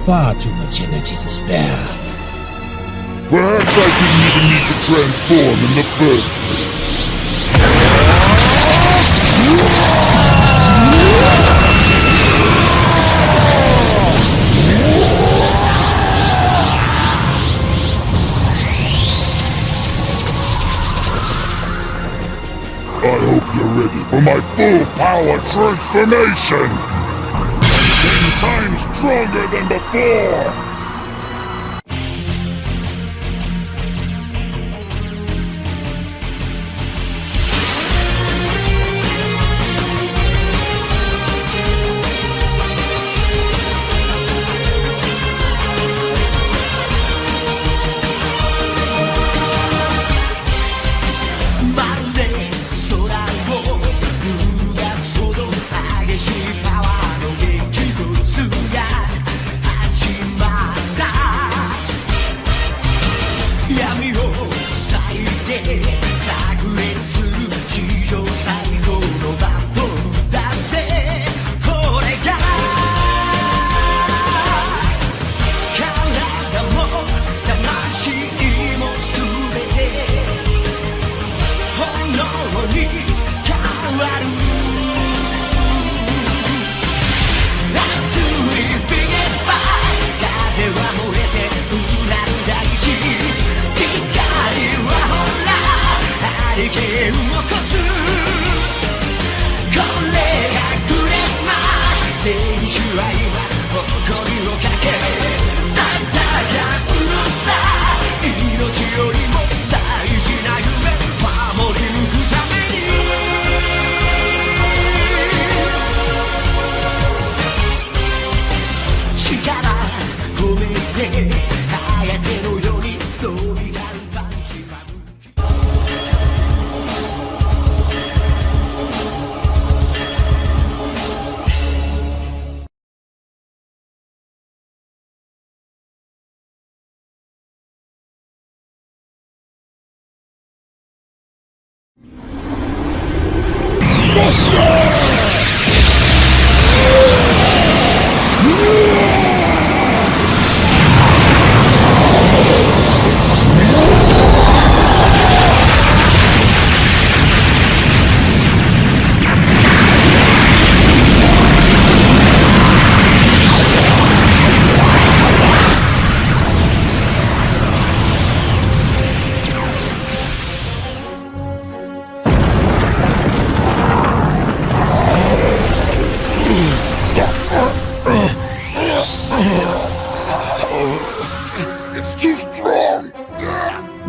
far too much energy to spare. Perhaps I didn't even need to transform in the first place. I hope you're ready for my full power transformation! 10 times stronger than before!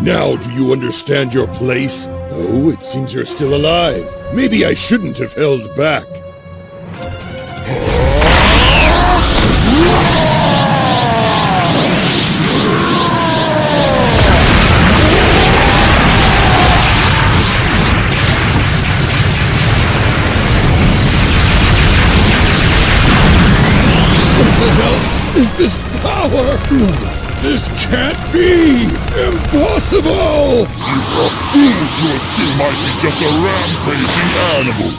Now do you understand your place? Oh, it seems you're still alive. Maybe I shouldn't have held back. What the hell is this power? This can't be! Impossible! You are fool to assume I'd be just a rampaging animal!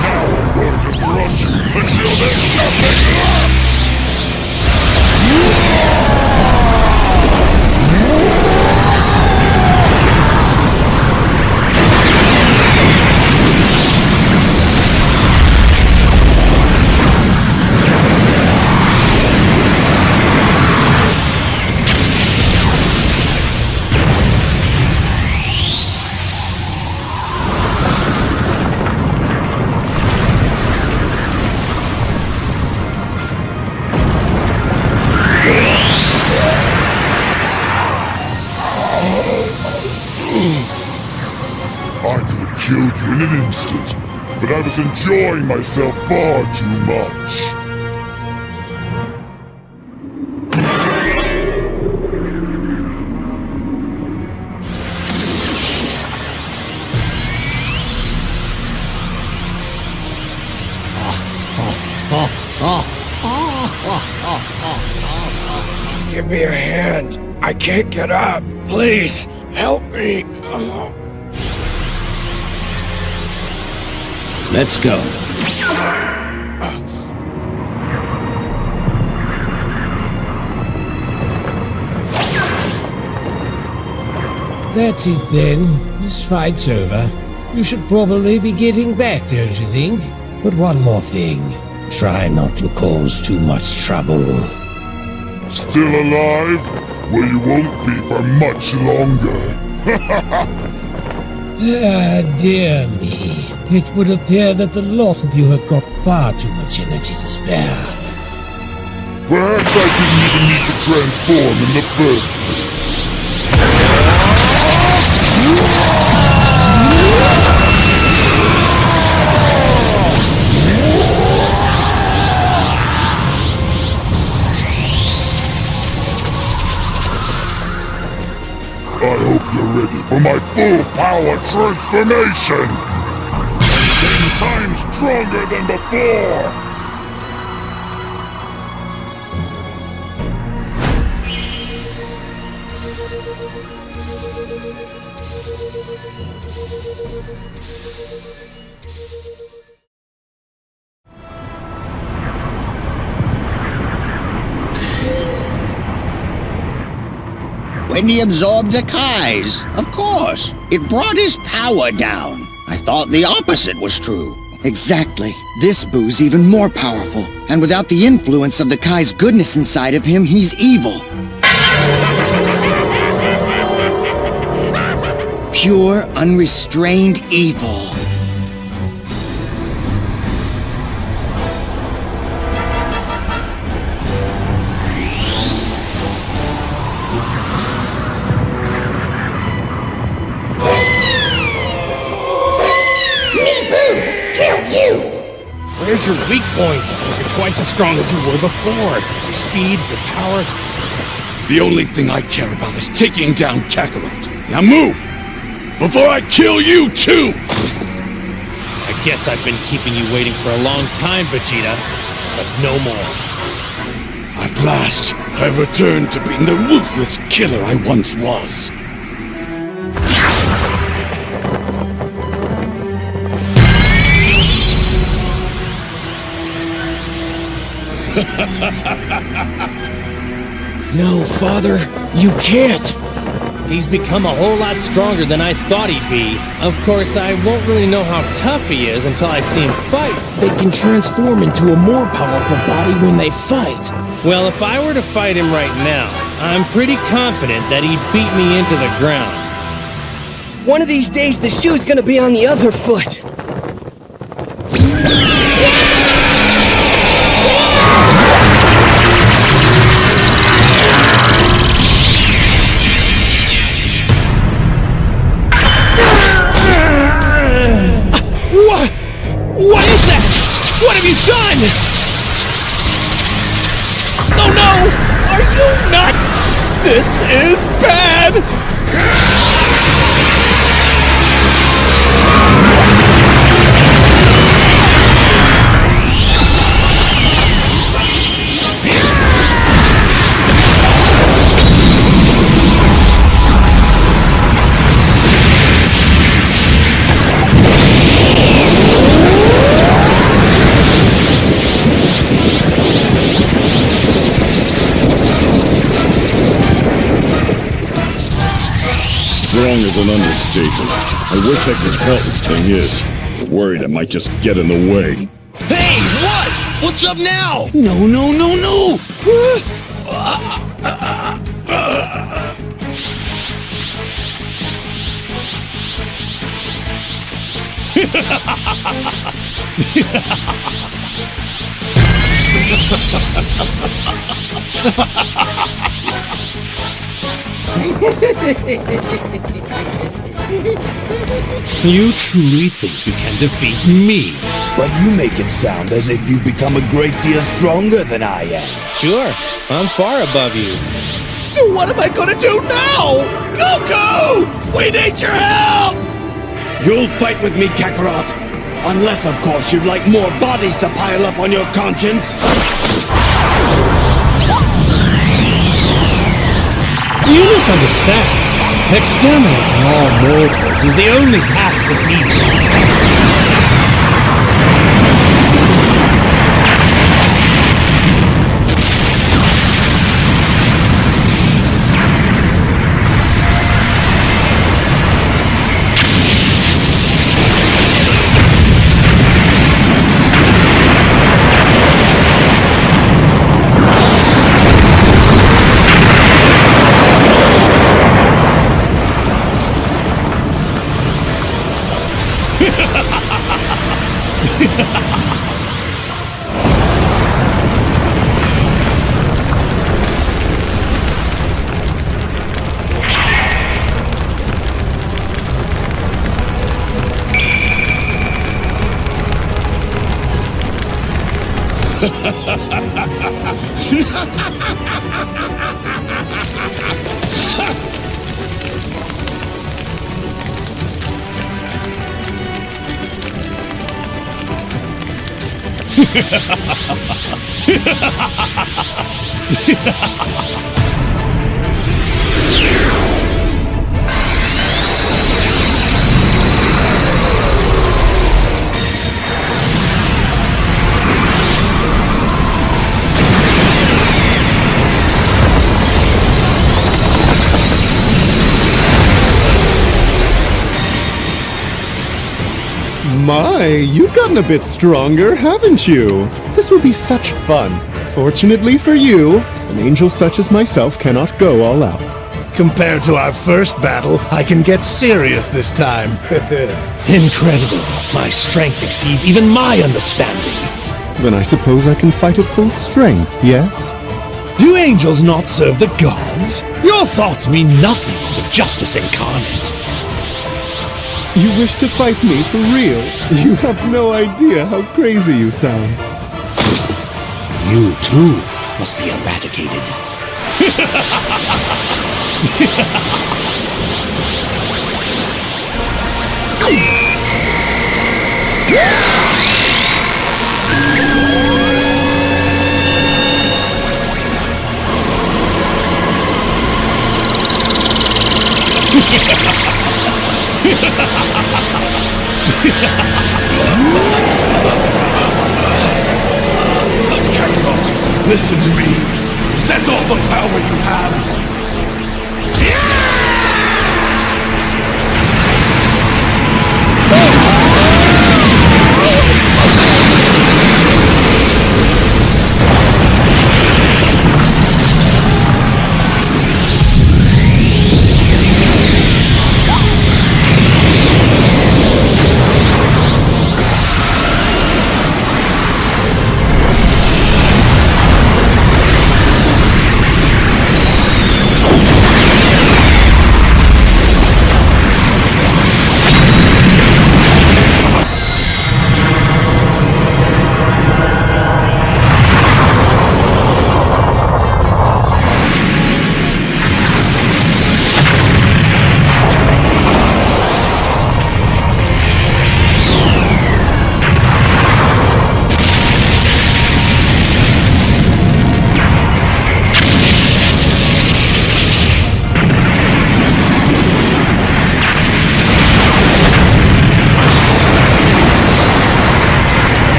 Now I'm going to crush you until there's nothing left! I could have killed you in an instant, but I was enjoying myself far too much. Give me a hand. I can't get up. Please, help me. Let's go. That's it then. This fight's over. You should probably be getting back, don't you think? But one more thing. Try not to cause too much trouble. Still alive? Well, you won't be for much longer. Ah, dear me. It would appear that the lot of you have got far too much energy to spare. Perhaps I didn't even need to transform in the first place. I hope you're ready for my full power transformation! 10 times stronger than before! When he absorbed the Kais, of course. It brought his power down. I thought the opposite was true. Exactly. This Boo's even more powerful. And without the influence of the Kai's goodness inside of him, he's evil. Pure, unrestrained evil. Where's your weak point? You're twice as strong as you were before. Your speed, your power. The only thing I care about is taking down Kakarot. Now move! Before I kill you too! I guess I've been keeping you waiting for a long time, Vegeta. But no more. At last, I've returned to being the ruthless killer I once was. No, Father, you can't. He's become a whole lot stronger than I thought he'd be. Of course, I won't really know how tough he is until I see him fight. They can transform into a more powerful body when they fight. Well, if I were to fight him right now, I'm pretty confident that he'd beat me into the ground. One of these days, the shoe's gonna be on the other foot. What is that? What have you done? Oh no! Are you not? This is bad! Strong is an understatement. I wish I could help this thing is. I'm worried I might just get in the way. Hey, what? What's up now? No, no, no, no! You truly think you can defeat me? But you make it sound as if you've become a great deal stronger than I am. Sure, I'm far above you. So what am I gonna do now? Goku! We need your help! You'll fight with me, Kakarot! Unless, of course, you'd like more bodies to pile up on your conscience. You misunderstand. Exterminating all mortals is the only path to peace. My, you've gotten a bit stronger, haven't you? This will be such fun. Fortunately for you, an angel such as myself cannot go all out. Compared to our first battle, I can get serious this time. Incredible. My strength exceeds even my understanding. Then I suppose I can fight at full strength, yes? Do angels not serve the gods? Your thoughts mean nothing to justice incarnate. You wish to fight me for real? You have no idea how crazy you sound. You too must be eradicated. Listen to me. Set all the power you have.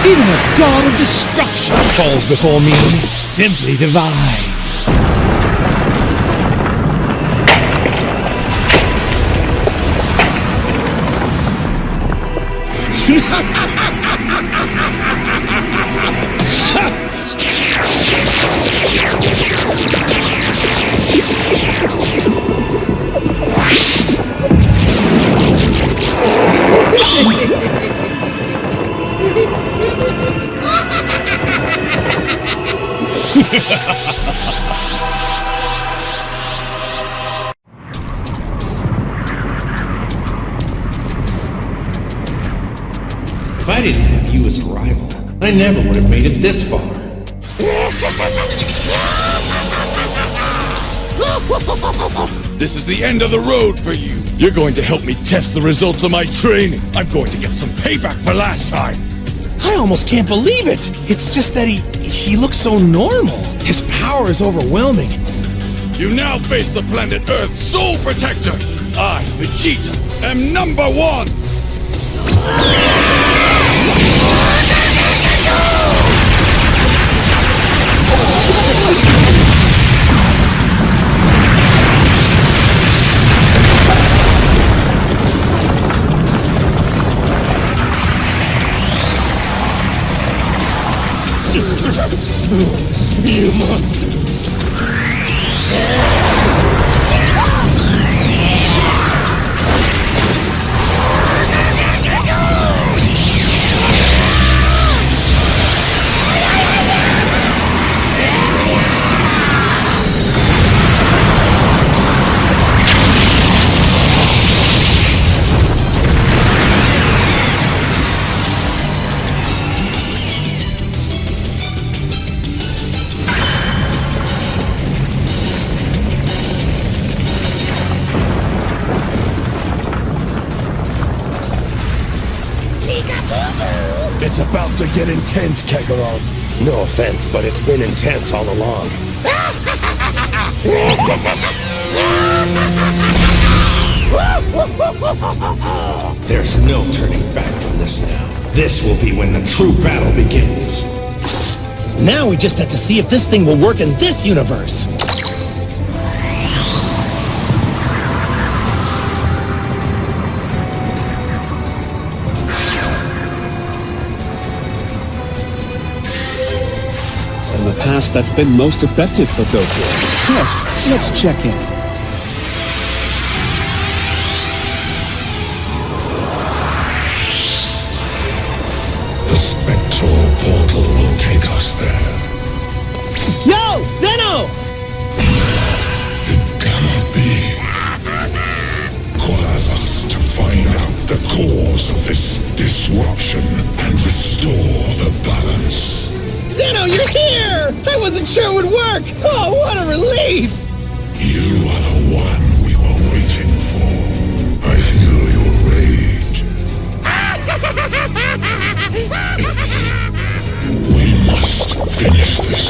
Even a god of destruction falls before me. Simply divine. If I didn't have you as a rival, I never would have made it this far. This is the end of the road for you. You're going to help me test the results of my training. I'm going to get some payback for last time. I almost can't believe it. It's just that he looks so normal. His power is overwhelming. You now face the planet Earth's sole protector. I, Vegeta, am #1. You monster! It's about to get intense, Kakarot. No offense, but it's been intense all along. There's no turning back from this now. This will be when the true battle begins. Now we just have to see if this thing will work in this universe. In the past, that's been most effective for Goku. Yes, let's check in. The spectral portal will take us there. Yo! Zeno! It cannot be. Requires us to find out the cause of this disruption and restore the balance. Zeno, you're here! I wasn't sure it would work! Oh, what a relief! You are the one we were waiting for. I feel your rage. We must finish this.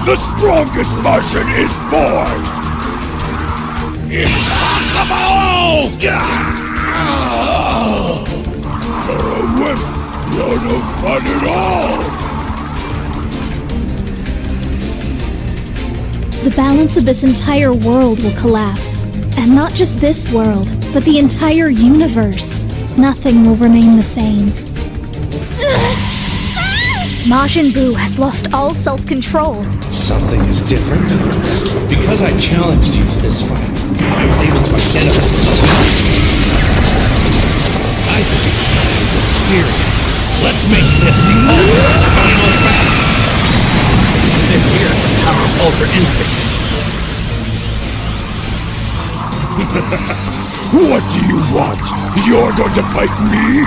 The strongest Martian is born! Impossible! You're a wimp! You're no fun at all! The balance of this entire world will collapse. And not just this world, but the entire universe. Nothing will remain the same. Majin Buu has lost all self-control. Something is different. Because I challenged you to this fight, I was able to identify. I think it's time to get serious. Let's make this the ultimate final battle. This here is the power of Ultra Instinct. What do you want? You're going to fight me?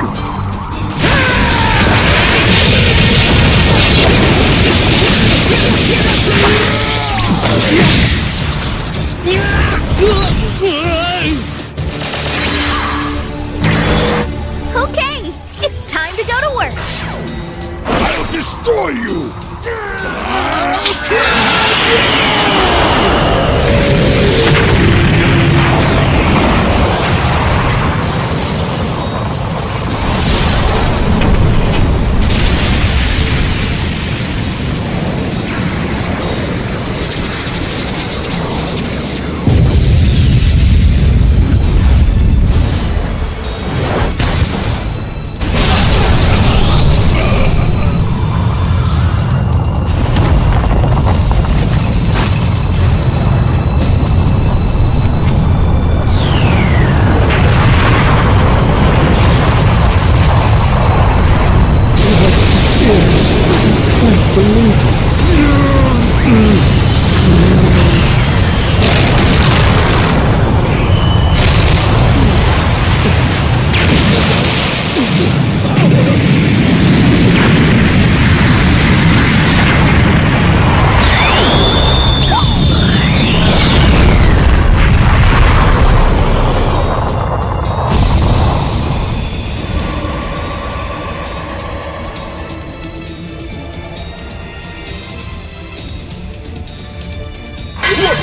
Okay, it's time to go to work. I'll destroy you! I'll kill you!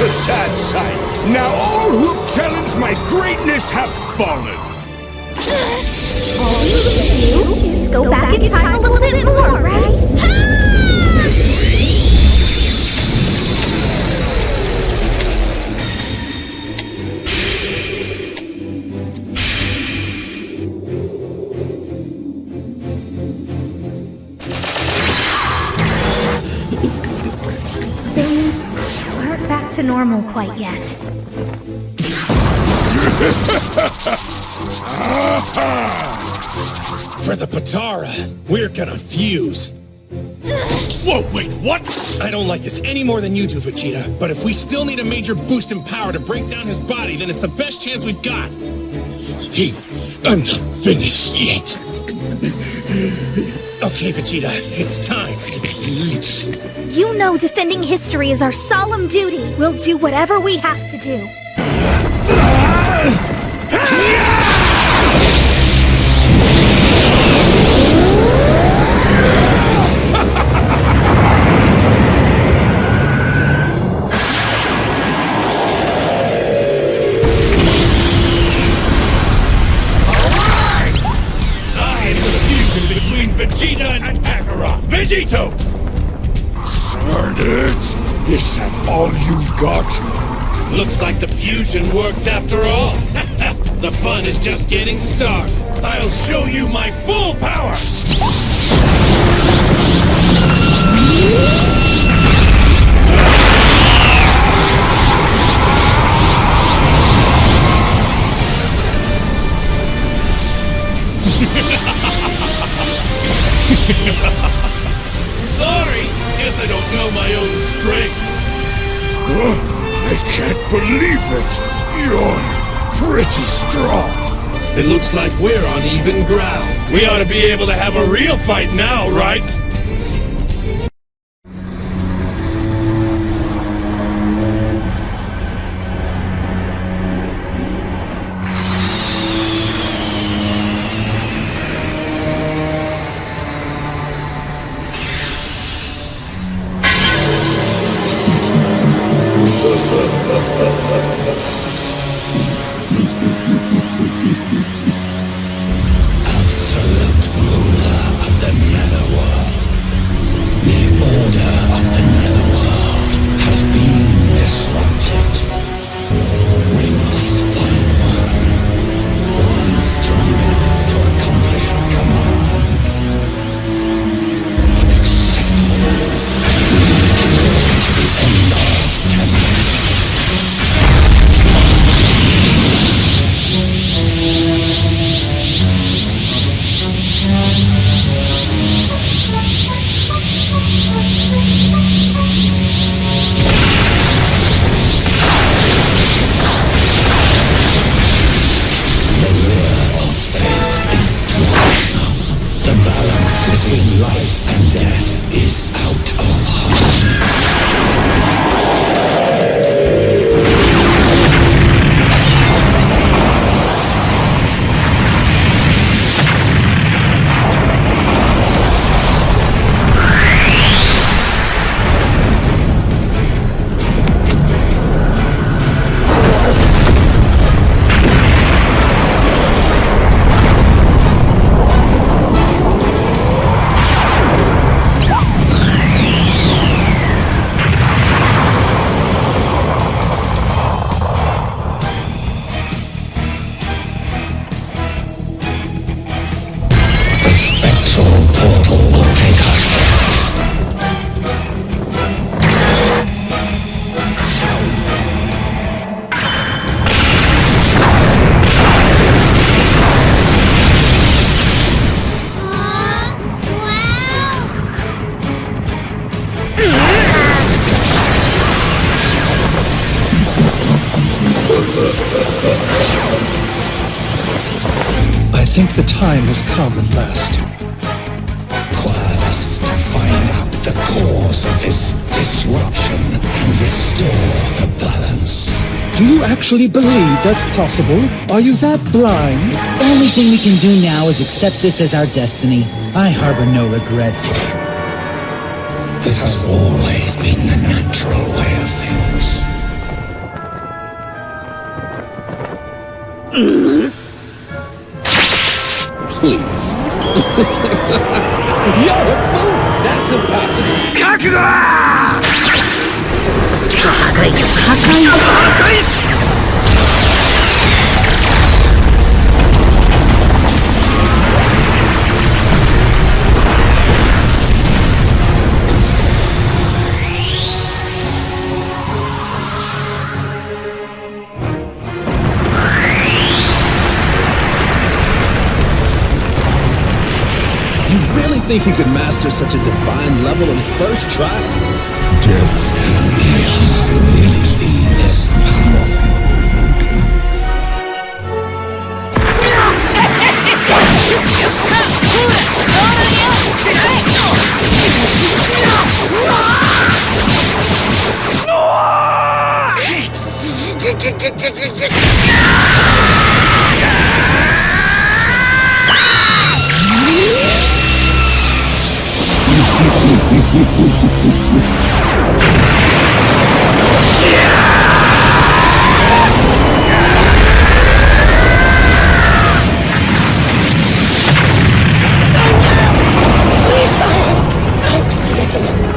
a sad sight. Now all who've challenged my greatness have fallen. All we need to do is go back in time a little bit more, right? Things aren't back to normal quite yet. For the Patara, we're gonna fuse. Whoa, wait, what? I don't like this any more than you do, Vegeta. But if we still need a major boost in power to break down his body, then it's the best chance we've got. Hey, I'm not finished yet. Okay, Vegeta, it's time. You know defending history is our solemn duty. We'll do whatever we have to do. Vegeta and Kakarot! Vegito! Sardines? Is that all you've got? Looks like the fusion worked after all. The fun is just getting started. I'll show you my full power! Sorry, guess I don't know my own strength. I can't believe it. You're pretty strong. It looks like we're on even ground. We ought to be able to have a real fight now, right? I think the time has come at last. Requires us to find out the cause of this disruption and restore the balance. Do you actually believe that's possible? Are you that blind? The only thing we can do now is accept this as our destiny. I harbor no regrets. This has always been the natural way of things. Please. You're a fool! That's impossible! You really think he could master such a divine level on his first try?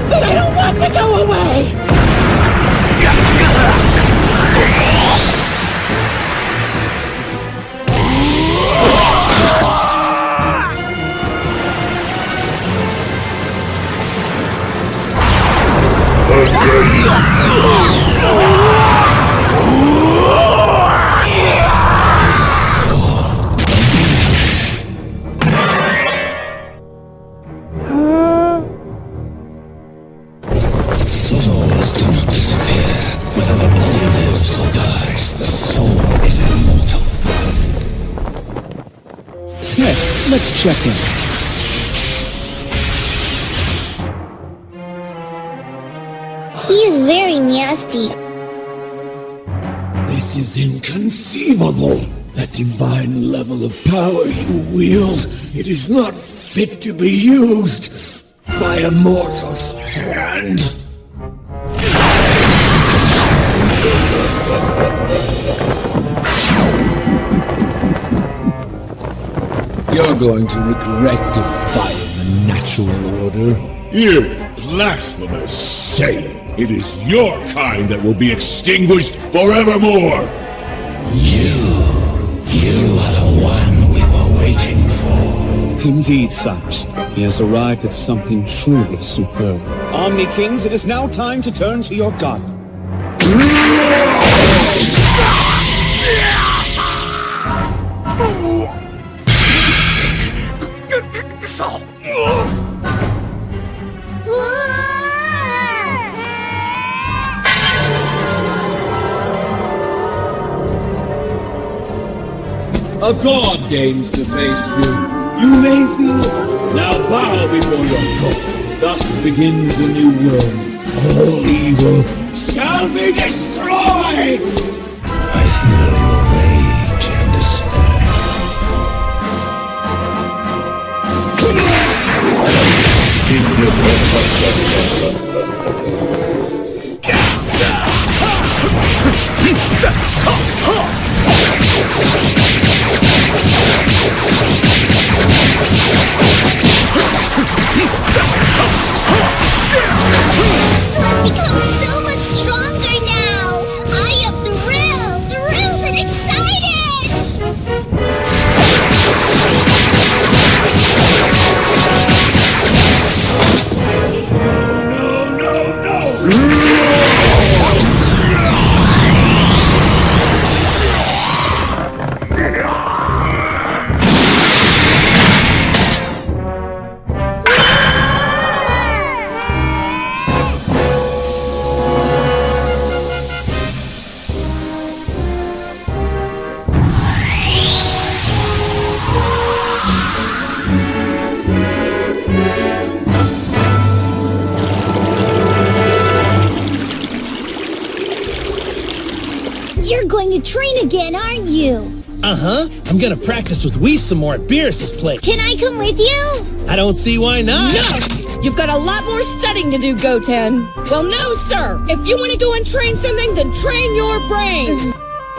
But I don't want to go away! Souls do not disappear. Whether the body lives or dies, the soul is immortal. Yes, let's check in. He's very nasty. This is inconceivable. That divine level of power you wield, it is not fit to be used by a mortal's hand. You're going to regret defying the natural order. You blasphemous Satan! It is your kind that will be extinguished forevermore! You are the one we were waiting for. Indeed, Cyrus. He has arrived at something truly superb. Omni Kings, it is now time to turn to your god. A god deigns to face you. You may feel it. Now bow before your god. Thus begins a new world. All evil shall be destroyed! I feel your rage and despair. I've become so much stronger now! I am thrilled and excited! You're going to train again, aren't you? Uh-huh. I'm gonna practice with Whis some more at Beerus's place. Can I come with you? I don't see why not. No! You've got a lot more studying to do, Goten. Well, no, sir. If you want to go and train something, then train your brain.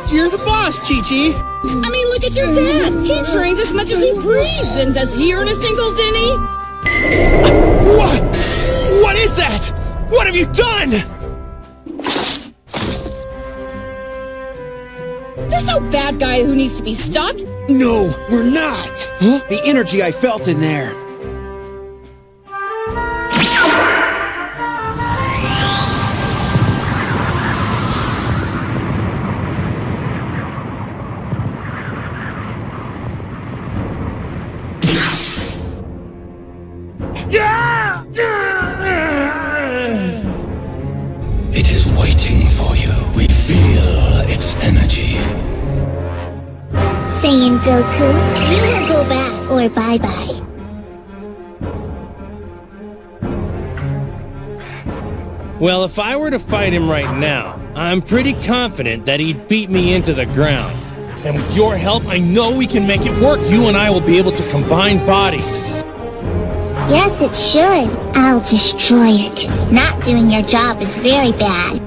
You're the boss, Chi-Chi. I mean, look at your dad. He trains as much as he breathes, and does he earn a single zenny? What? What is that? What have you done? There's no bad guy who needs to be stopped. No, we're not. Huh? The energy I felt in there. It is waiting for you. We feel its energy. Saying Goku, you will go back or bye-bye. Well, if I were to fight him right now, I'm pretty confident that he'd beat me into the ground. And with your help, I know we can make it work. You and I will be able to combine bodies. Yes, it should. I'll destroy it. Not doing your job is very bad.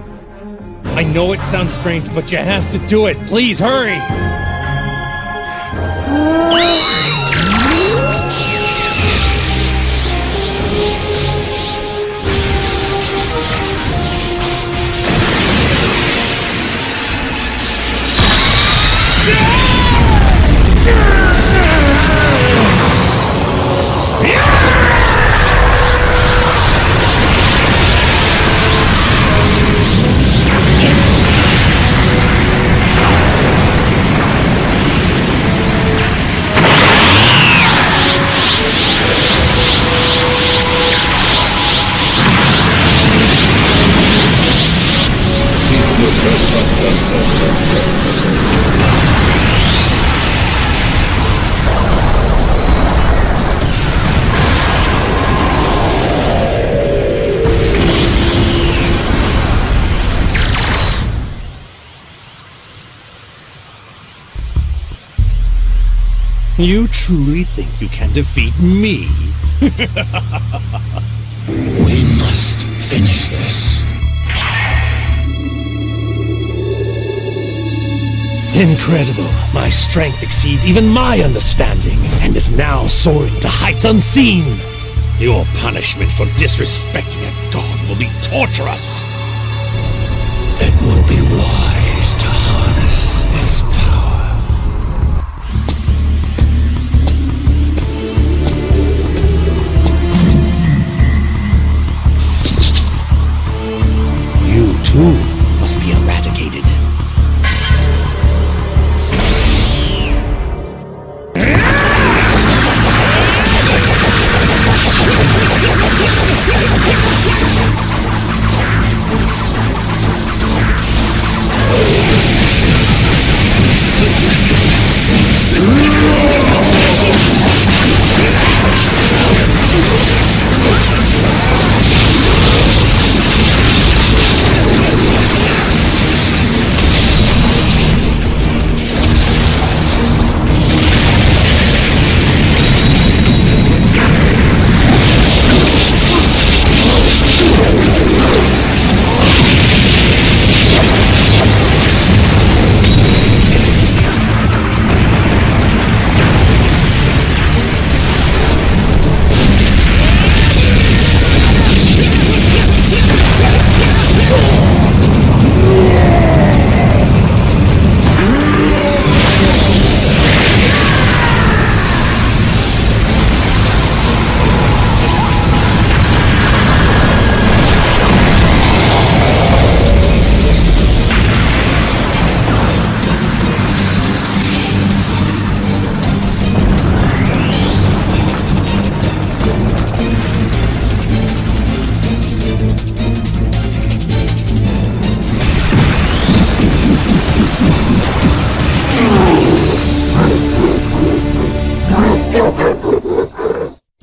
I know it sounds strange, but you have to do it. Please, hurry! You truly think you can defeat me? We must finish this. Incredible. My strength exceeds even my understanding, and is now soaring to heights unseen. Your punishment for disrespecting a god will be torturous. It would be wise to harness its power. You too must be eradicated.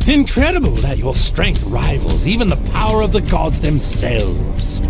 Incredible that your strength rivals even the power of the gods themselves.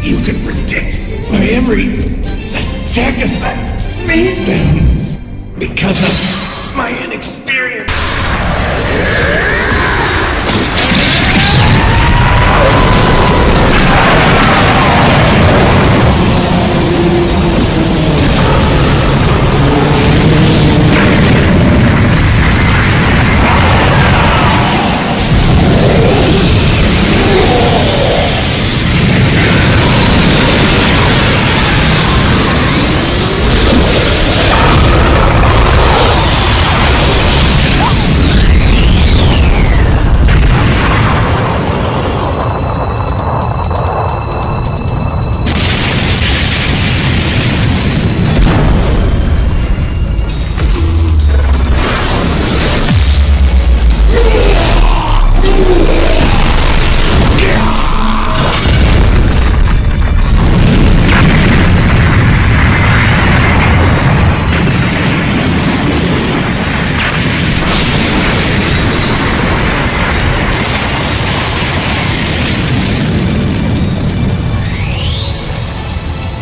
You can predict my every attack as I made them because of my inexperience.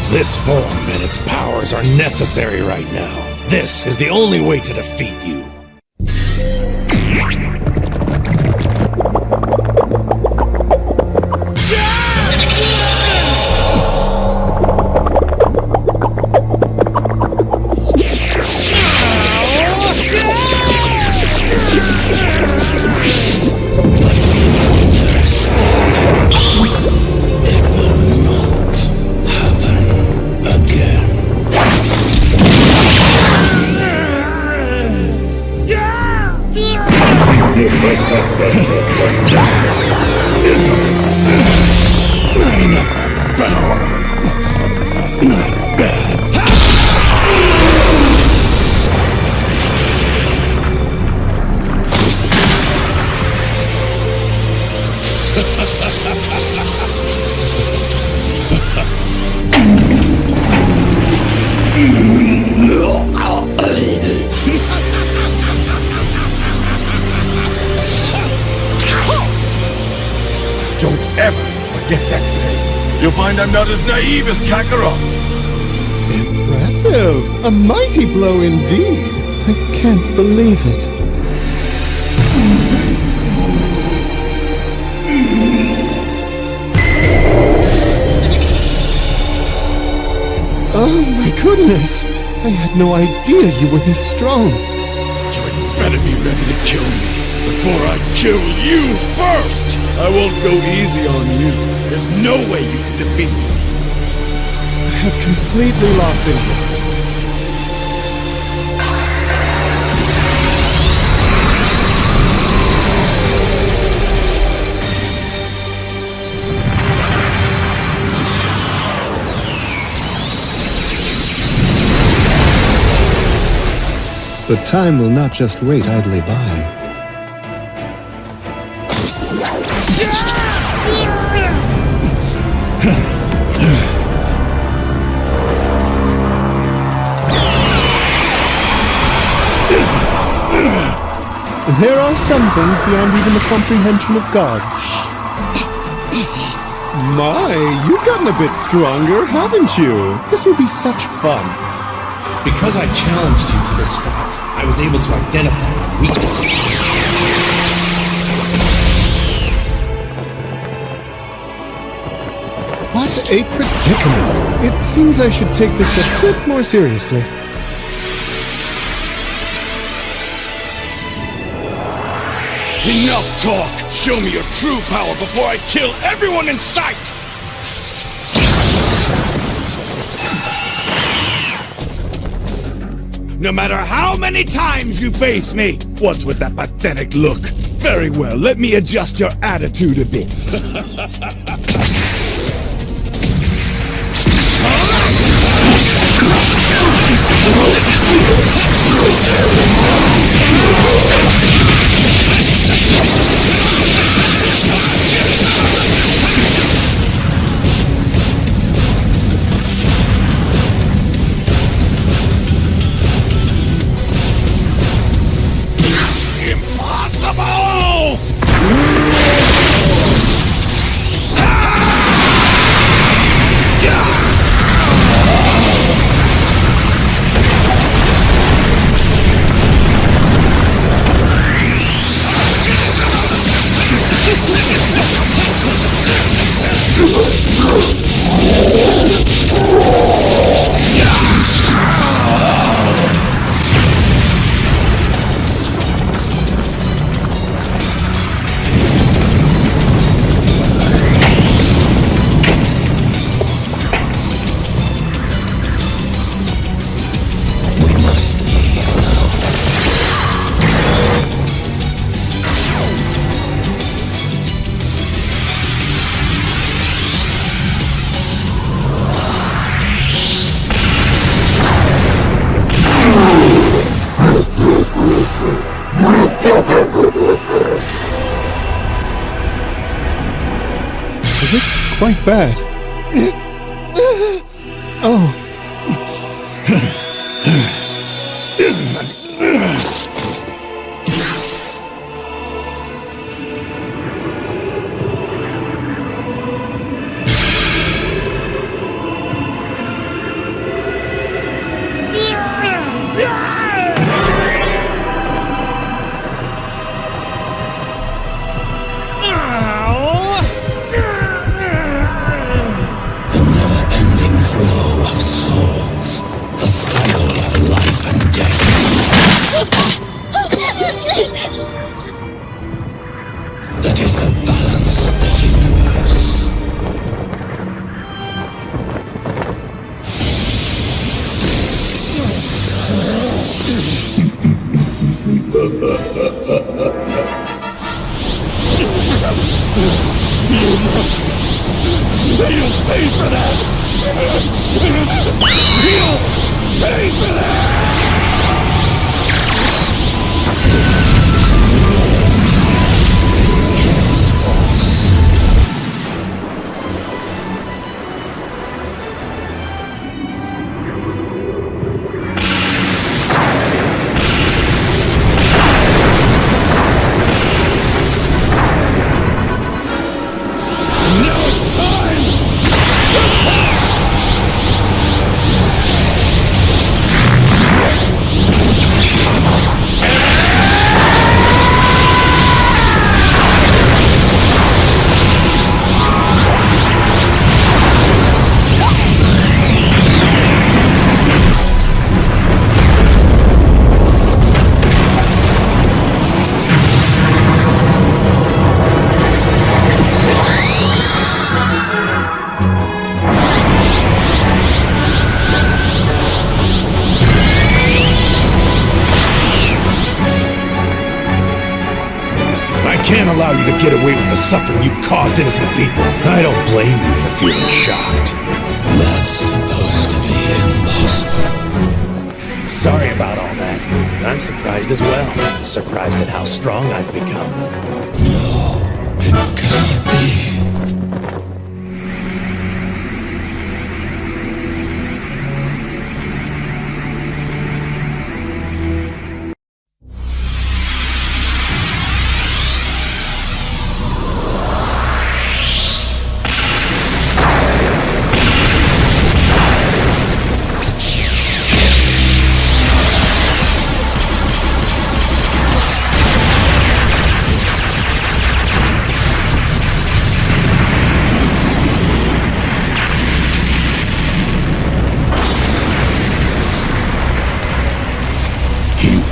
This form and its powers are necessary right now. This is the only way to defeat you. Not enough power. Not bad. Don't ever forget that pain. You'll find I'm not as naive as Kakarot. Impressive! A mighty blow indeed. I can't believe it. Oh my goodness! I had no idea you were this strong. You had better be ready to kill me before I kill you first! I won't go easy on you. There's no way you can defeat me. I have completely lost interest. But time will not just wait idly by. There are some things beyond even the comprehension of gods. My, you've gotten a bit stronger, haven't you? This will be such fun. Because I challenged you to this fight, I was able to identify my weaknesses. What a predicament. It seems I should take this a bit more seriously. Enough talk! Show me your true power before I kill everyone in sight! No matter how many times you face me, what's with that pathetic look? Very well, let me adjust your attitude a bit. Impossible! This is quite bad. Oh. That is the balance of the universe. You'll pay for that! You'll pay for that! Can't allow you to get away with the suffering you caused innocent people. I don't blame you for feeling shocked. That's supposed to be impossible. Sorry about all that. I'm surprised as well. Surprised at how strong I've become. No, it can't be.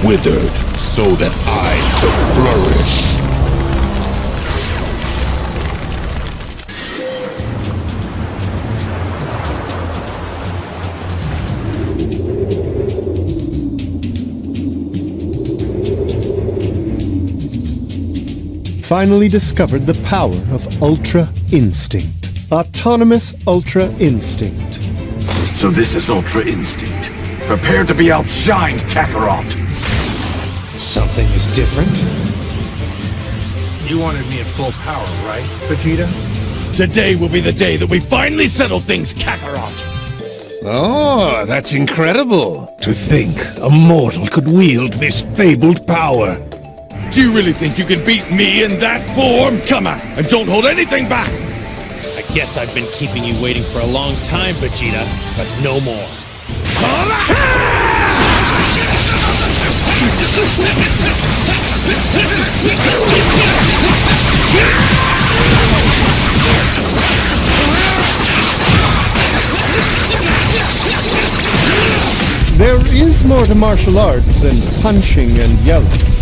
Withered so that I could flourish. finally discovered the power of Ultra Instinct. Autonomous Ultra Instinct. So this is Ultra Instinct. Prepare to be outshined, Kakarot. Something is different. You wanted me at full power, right, Vegeta? Today will be the day that we finally settle things, Kakarot. Oh, that's incredible. To think a mortal could wield this fabled power. Do you really think you can beat me in that form? Come on, and don't hold anything back! I guess I've been keeping you waiting for a long time, Vegeta, but no more. There is more to martial arts than punching and yelling.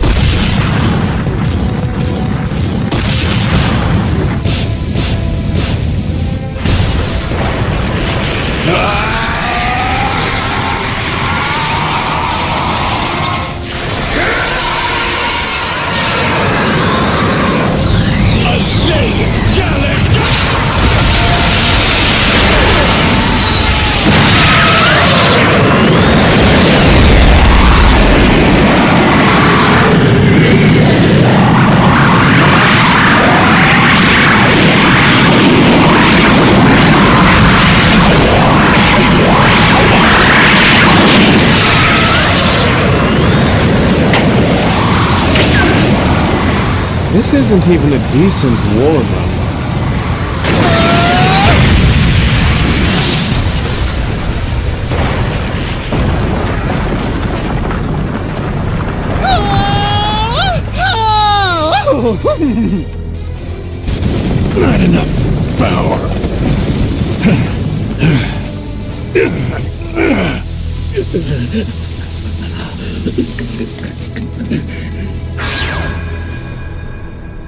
This isn't even a decent warm-up. Not enough power.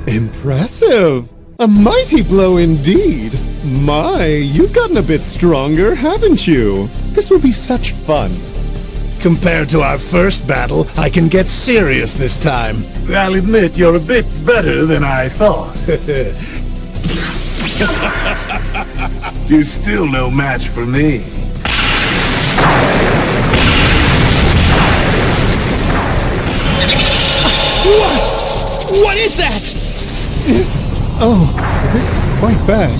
Impressive! A mighty blow indeed! My, you've gotten a bit stronger, haven't you? This will be such fun. Compared to our first battle, I can get serious this time. I'll admit you're a bit better than I thought. You're still no match for me. What is that? Oh, this is quite bad.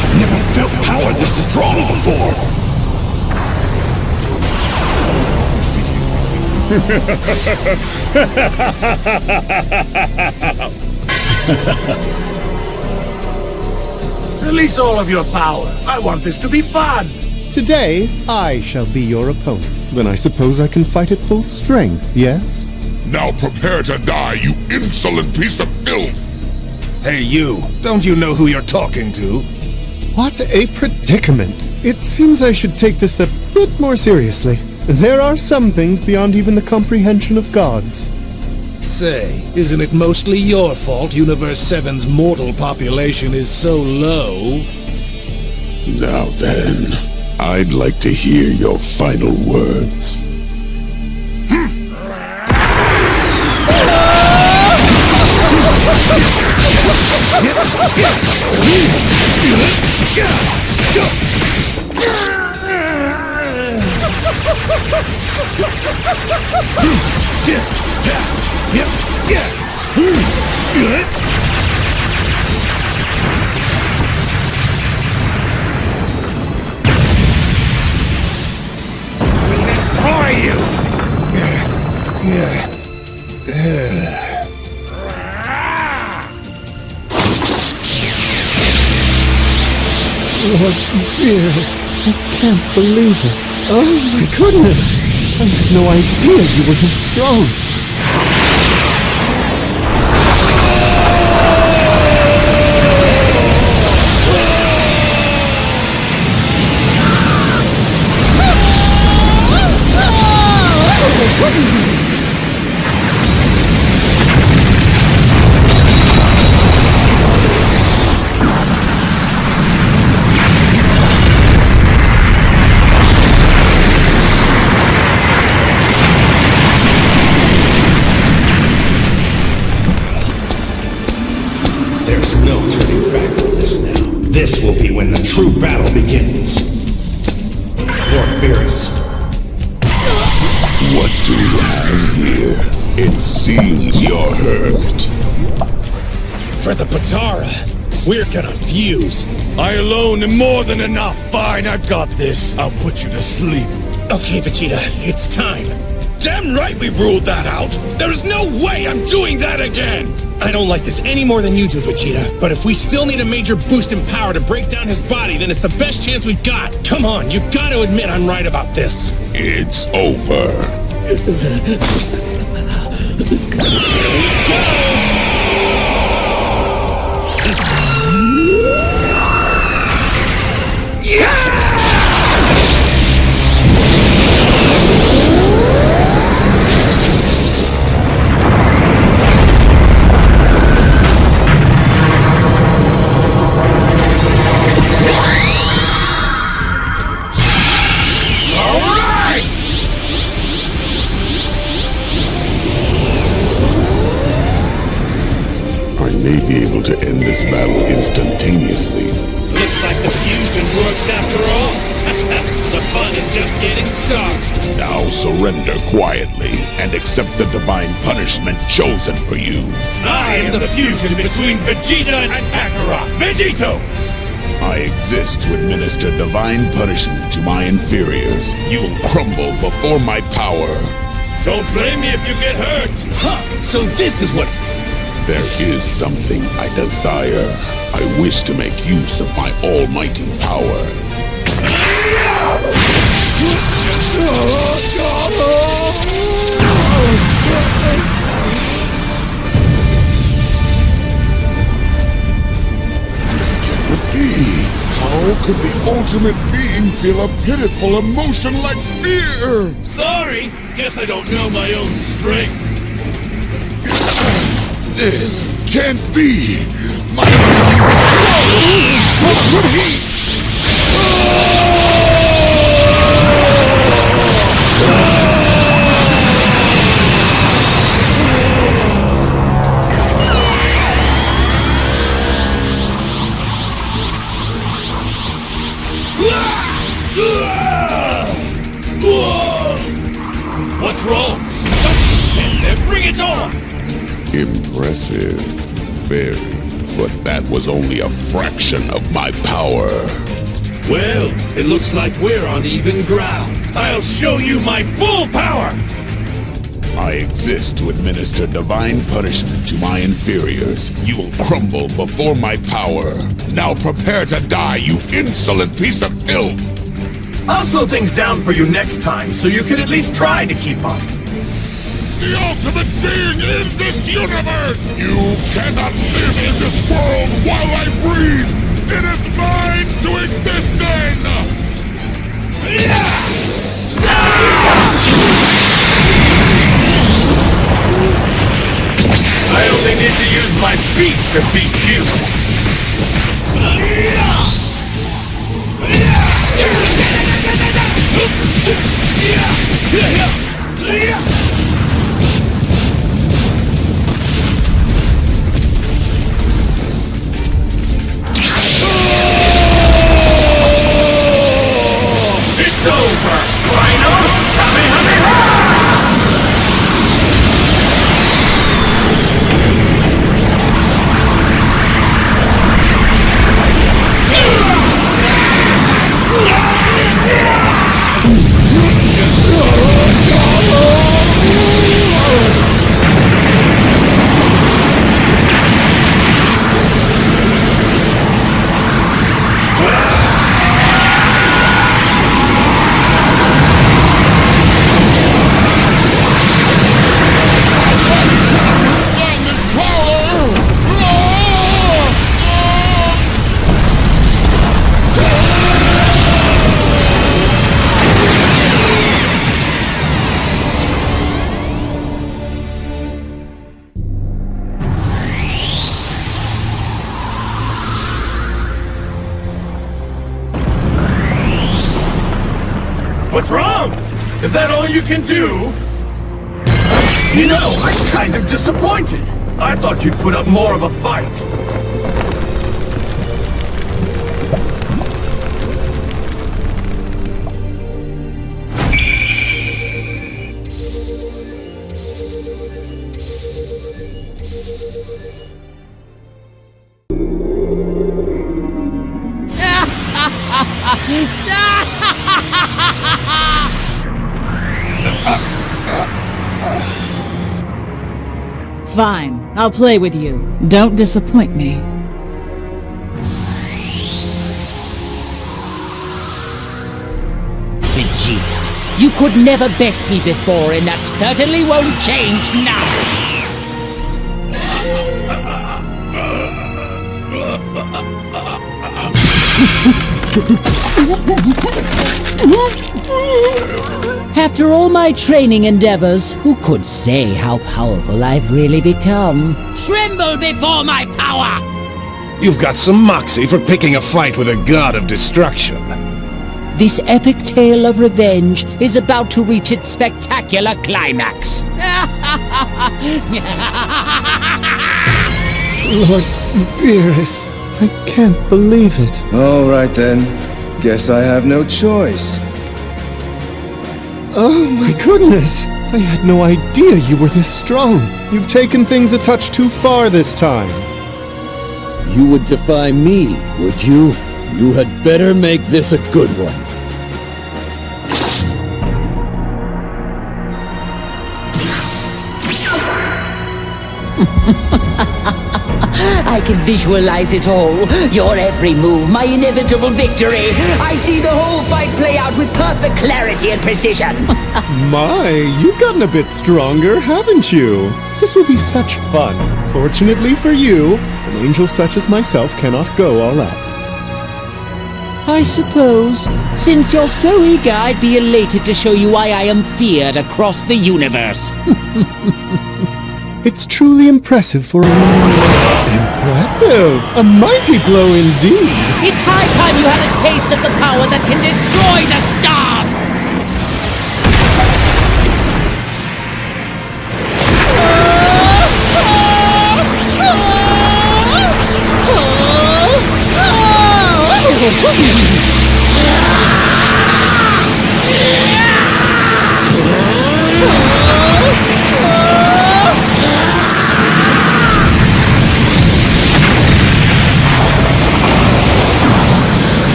I've never felt power this strong before. Release all of your power. I want this to be fun. Today, I shall be your opponent. Then I suppose I can fight at full strength, yes? Now prepare to die, you insolent piece of filth! Hey you, don't you know who you're talking to? What a predicament. It seems I should take this a bit more seriously. There are some things beyond even the comprehension of gods. Say, isn't it mostly your fault Universe 7's mortal population is so low? Now then, I'd like to hear your final words. We'll destroy you! Lord Beerus, I can't believe it. Oh my goodness! I had no idea you were this strong. begins. Lord Beerus. What do we have here? It seems you're hurt. For the Patara, we're gonna fuse. I alone am more than enough. Fine, I've got this. I'll put you to sleep. Okay, Vegeta, it's time. Damn right we've ruled that out. There's no way I'm doing that again. I don't like this any more than you do, Vegeta. But if we still need a major boost in power to break down his body, then it's the best chance we've got. Come on, you gotta admit I'm right about this. It's over. To end this battle instantaneously. Looks like the fusion worked after all. The fun is just getting started. Now surrender quietly and accept the divine punishment chosen for you. I am the fusion between Vegeta and Kakarot. Vegito! I exist to administer divine punishment to my inferiors. You will crumble before my power. Don't blame me if you get hurt. Huh, so this is what... There is something I desire. I wish to make use of my almighty power. This cannot be. How could the ultimate being feel a pitiful emotion like fear? Sorry, guess I don't know my own strength. This can't be! My... How could he? What's wrong? Don't just stand there, bring it on! Impressive. Very. But that was only a fraction of my power. Well, it looks like we're on even ground. I'll show you my full power! I exist to administer divine punishment to my inferiors. You will crumble before my power. Now prepare to die, you insolent piece of filth! I'll slow things down for you next time, so you can at least try to keep up. The ultimate being in this universe! You cannot live in this world while I breathe! It is mine to exist in! I only need to use my feet to beat you! It's over! Final Kamehameha! What's wrong? Is that all you can do? You know, I'm kind of disappointed. I thought you'd put up more of a fight. Fine, I'll play with you. Don't disappoint me. Vegeta, you could never best me before, and that certainly won't change now! After all my training endeavors, who could say how powerful I've really become? Tremble before my power! You've got some moxie for picking a fight with a god of destruction. This epic tale of revenge is about to reach its spectacular climax. Lord Beerus, I can't believe it. All right then. Guess I have no choice. Oh my goodness! I had no idea you were this strong. You've taken things a touch too far this time. You would defy me, would you? You had better make this a good one. I can visualize it all. Your every move, my inevitable victory. I see the whole fight play out with perfect clarity and precision. My, you've gotten a bit stronger, haven't you? This will be such fun. Fortunately for you, an angel such as myself cannot go all out. I suppose, since you're so eager, I'd be elated to show you why I am feared across the universe. It's truly impressive for a... Impressive! A mighty blow indeed! It's high time you had a taste of the power that can destroy the stars!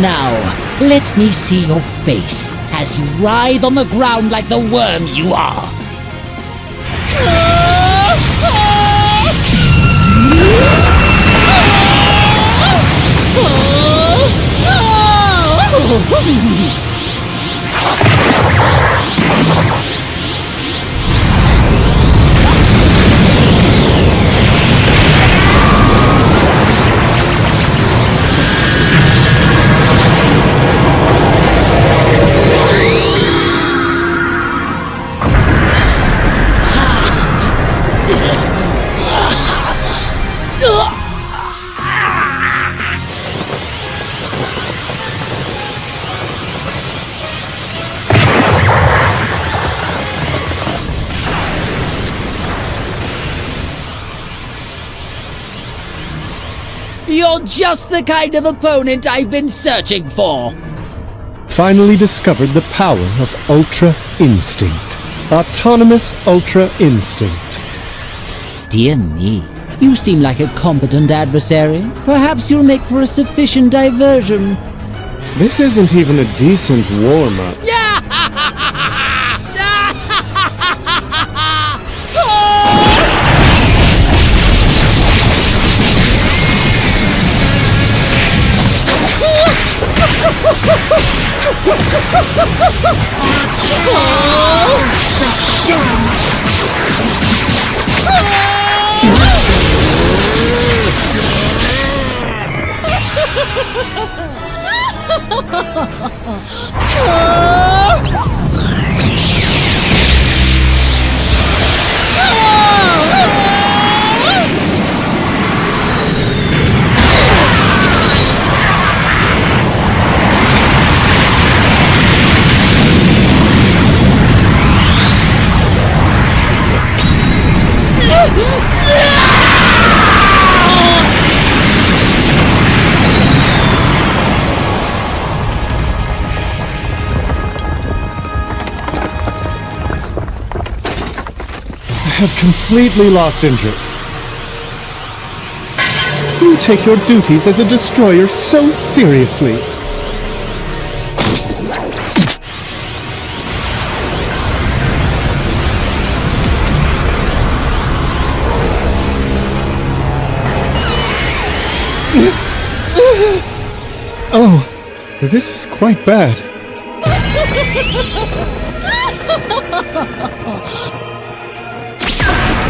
Now, let me see your face as you writhe on the ground like the worm you are. You're just the kind of opponent I've been searching for. Finally discovered the power of Ultra Instinct. Autonomous Ultra Instinct. Dear me, you seem like a competent adversary. Perhaps you'll make for a sufficient diversion. This isn't even a decent warm-up. have completely lost interest. You take your duties as a destroyer so seriously. Oh, this is quite bad.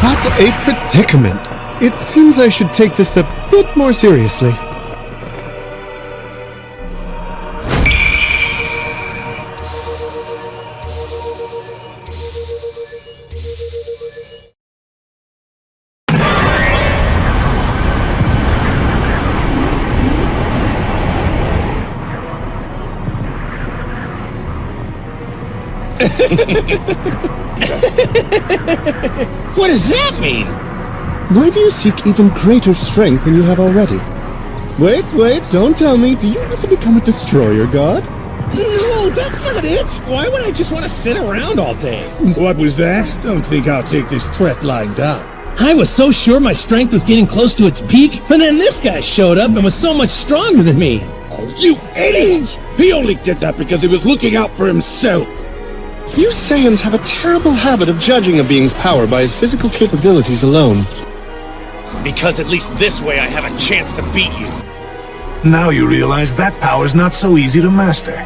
What a predicament. It seems I should take this a bit more seriously. What does that mean? Why do you seek even greater strength than you have already? Wait, don't tell me. Do you want to become a destroyer god? No, that's not it! Why would I just want to sit around all day? What was that? Don't think I'll take this threat lying down. I was so sure my strength was getting close to its peak, but then this guy showed up and was so much stronger than me. Oh, you idiot! He only did that because he was looking out for himself. You Saiyans have a terrible habit of judging a being's power by his physical capabilities alone. Because at least this way I have a chance to beat you. Now you realize that power's not so easy to master.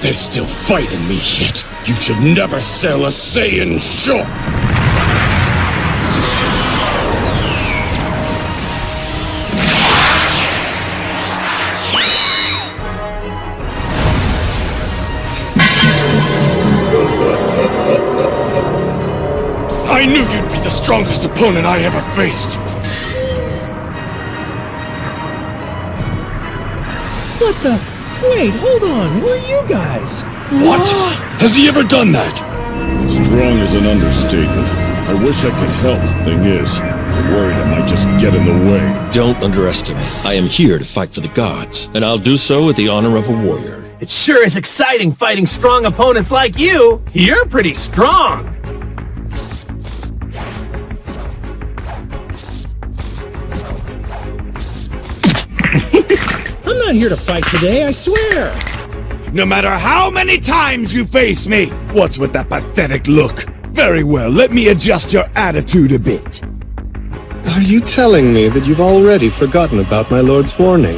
They're still fighting me yet. You should never sell a Saiyan short. I knew you'd be the strongest opponent I ever faced. What the? Wait, hold on. Who are you guys? What? Has he ever done that? Strong is an understatement. I wish I could help. Thing is, I'm worried I might just get in the way. Don't underestimate. I am here to fight for the gods, and I'll do so with the honor of a warrior. It sure is exciting fighting strong opponents like you. You're pretty strong. I'm not here to fight today, I swear. No matter how many times you face me, what's with that pathetic look? Very well, let me adjust your attitude a bit. Are you telling me that you've already forgotten about my lord's warning?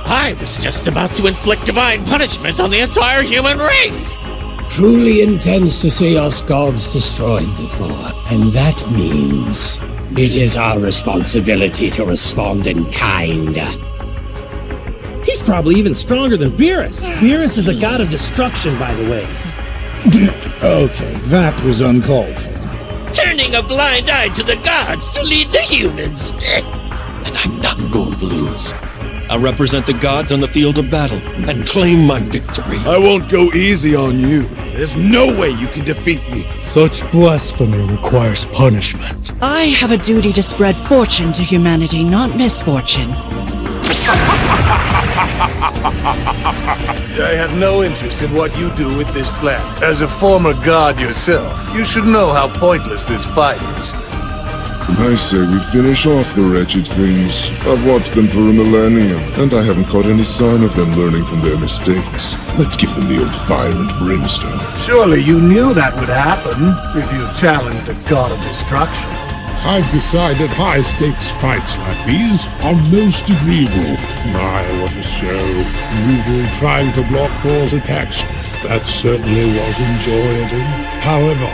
I was just about to inflict divine punishment on the entire human race! Truly intends to see us gods destroyed before, and that means it is our responsibility to respond in kind. He's probably even stronger than Beerus. Beerus is a god of destruction, by the way. Okay, that was uncalled for. Turning a blind eye to the gods to lead the humans. And I'm not going to lose. I'll represent the gods on the field of battle and claim my victory. I won't go easy on you. There's no way you can defeat me. Such blasphemy requires punishment. I have a duty to spread fortune to humanity, not misfortune. I have no interest in what you do with this planet. As a former god yourself, you should know how pointless this fight is. I say we finish off the wretched things. I've watched them for a millennium, and I haven't caught any sign of them learning from their mistakes. Let's give them the old fire and brimstone. Surely you knew that would happen if you challenged the god of destruction. I've decided high-stakes fights like these are most agreeable. My, what a show. You were trying to block Thor's attacks. That certainly was enjoyable. However,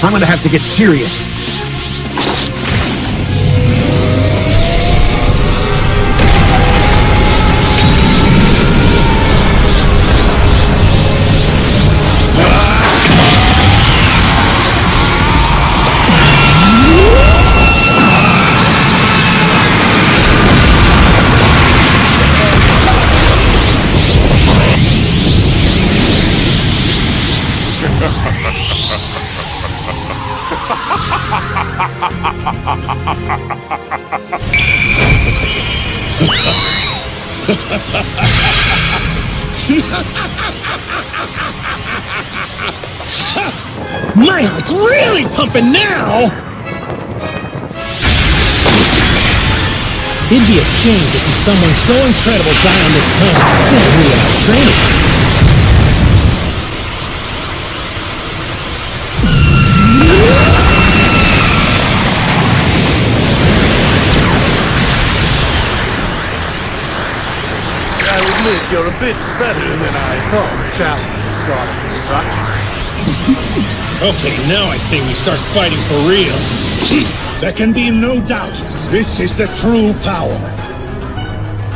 I'm gonna have to get serious. My heart's really pumping now! It'd be a shame to see someone so incredible die on this planet. Not really out training. I admit you're a bit better than I thought, Challenge, God of Destruction. Okay, now I say we start fighting for real. There can be no doubt. This is the true power.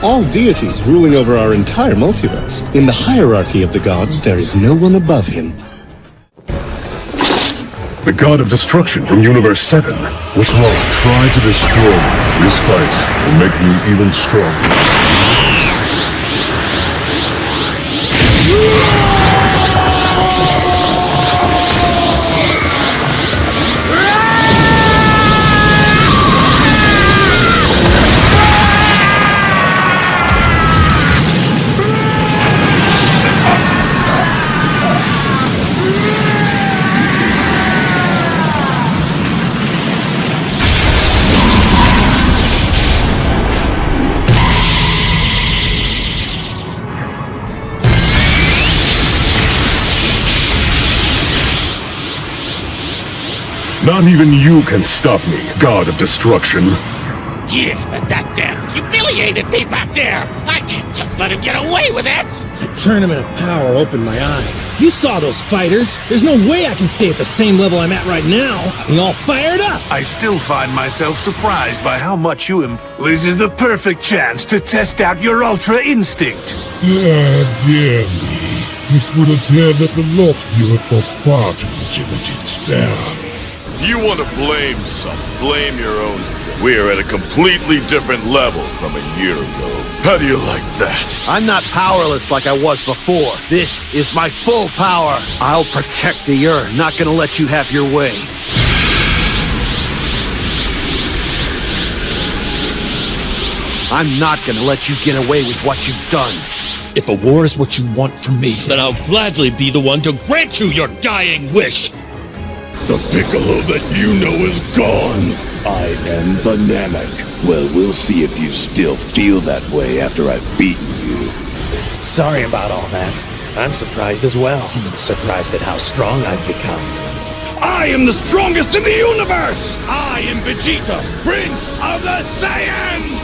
All deities ruling over our entire multiverse. In the hierarchy of the gods, there is no one above him. The God of Destruction from Universe 7. Which will try to destroy me. This fight will make me even stronger. Not even you can stop me, God of Destruction. Yeah, but that damn humiliated me back there! I can't just let him get away with it! The tournament of power opened my eyes. You saw those fighters. There's no way I can stay at the same level I'm at right now. I'm all fired up! I still find myself surprised by how much you This is the perfect chance to test out your Ultra Instinct. Ah, dear me. It would appear that the loft you have got far too much energy to spare. If you want to blame something, blame your own. We're at a completely different level from a year ago. How do you like that? I'm not powerless like I was before. This is my full power. I'll protect the Earth, not gonna let you have your way. I'm not gonna let you get away with what you've done. If a war is what you want from me, then I'll gladly be the one to grant you your dying wish. The Piccolo that you know is gone. I am the Namek. Well, we'll see if you still feel that way after I've beaten you. Sorry about all that. I'm surprised as well. Surprised at how strong I've become. I am the strongest in the universe! I am Vegeta, Prince of the Saiyans!